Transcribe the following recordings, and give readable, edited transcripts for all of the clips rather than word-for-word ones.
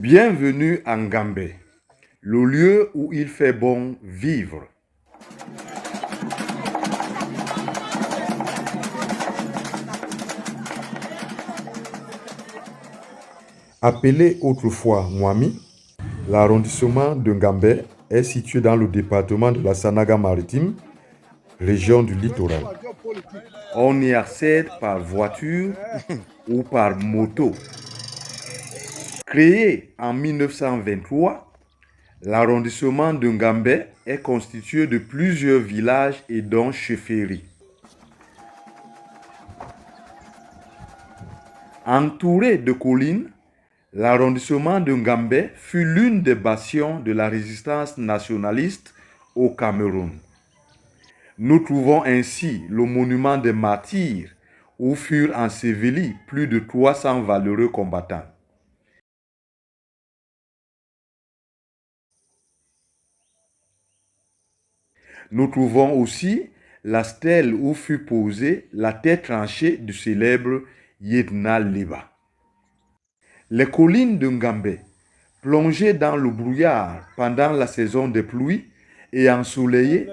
Bienvenue à Ngambé, le lieu où il fait bon vivre. Appelé autrefois Mwami, l'arrondissement de Ngambé est situé dans le département de la Sanaga-Maritime, région du littoral. On y accède par voiture ou par moto. Créé en 1923, l'arrondissement de Ngambé est constitué de plusieurs villages et dont chefferies. Entouré de collines, l'arrondissement de Ngambé fut l'une des bastions de la résistance nationaliste au Cameroun. Nous trouvons ainsi le monument des martyrs où furent ensevelis plus de 300 valeureux combattants. Nous trouvons aussi la stèle où fut posée la tête tranchée du célèbre Yedna Liba. Les collines de Ngambé, plongées dans le brouillard pendant la saison des pluies et ensoleillées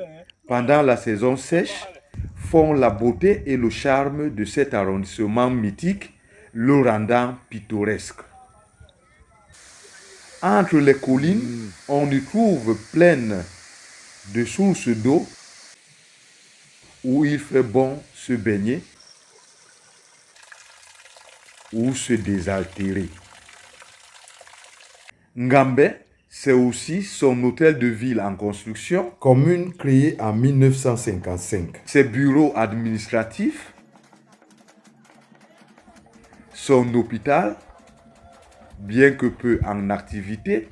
pendant la saison sèche, font la beauté et le charme de cet arrondissement mythique, le rendant pittoresque. Entre les collines, on y trouve plein de sources d'eau où il fait bon se baigner ou se désaltérer. Ngambé, c'est aussi son hôtel de ville en construction, commune créée en 1955. Ses bureaux administratifs, son hôpital, bien que peu en activité,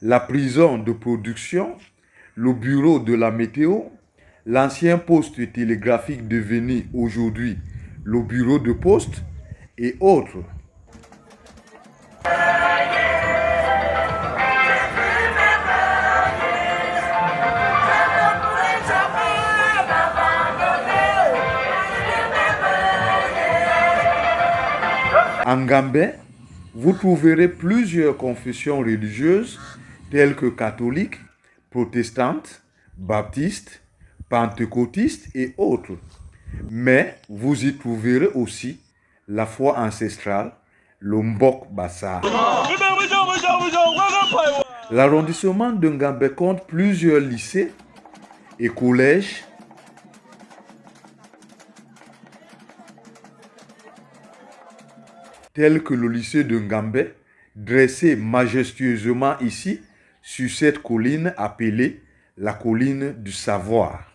la prison de production, le bureau de la météo, l'ancien poste télégraphique devenu aujourd'hui le bureau de poste et autres. En Ngambé, vous trouverez plusieurs confessions religieuses telles que catholiques, protestantes, baptistes, pentecôtistes et autres. Mais vous y trouverez aussi la foi ancestrale, le Mbok Bassar. L'arrondissement de Ngambé compte plusieurs lycées et collèges tels que le lycée de Ngambé, dressé majestueusement ici sur cette colline appelée la colline du savoir.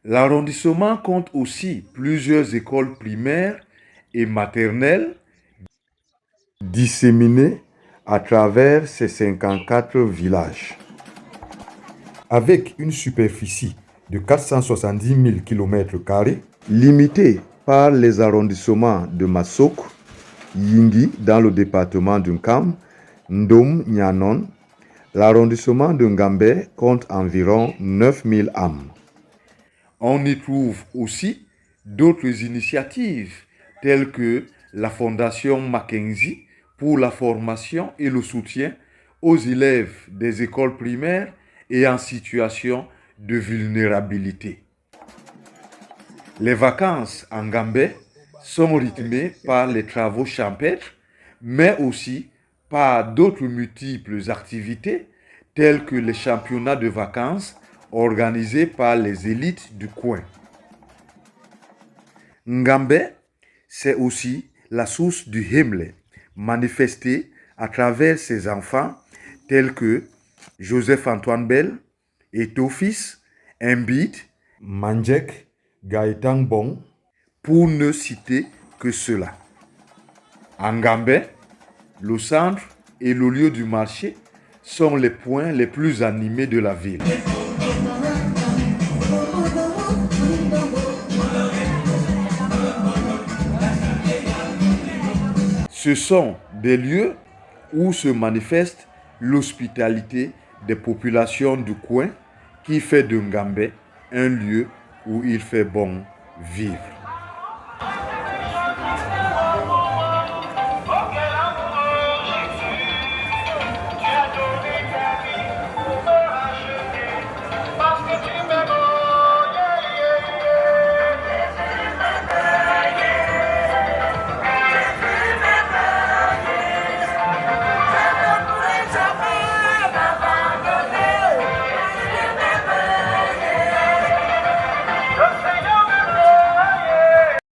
L'arrondissement compte aussi plusieurs écoles primaires et maternelles disséminées à travers ses 54 villages. Avec une superficie de 470 000 km², limitée par les arrondissements de Massok, Yingi dans le département de Nkam, Ndom Nyanon, l'arrondissement de Ngambé compte environ 9000 âmes. On y trouve aussi d'autres initiatives telles que la Fondation Mackenzie pour la formation et le soutien aux élèves des écoles primaires et en situation de vulnérabilité. Les vacances en Ngambé sont rythmées par les travaux champêtres, mais aussi par d'autres multiples activités telles que les championnats de vacances organisés par les élites du coin. Ngambé, c'est aussi la source du Hemlé, manifestée à travers ses enfants tels que Joseph-Antoine Bell, Etophis, Mbid, Mandjek, Gaëtan Bon, pour ne citer que cela. En Ngambé, le centre et le lieu du marché sont les points les plus animés de la ville. Ce sont des lieux où se manifeste l'hospitalité des populations du coin qui fait de Ngambé un lieu où il fait bon vivre.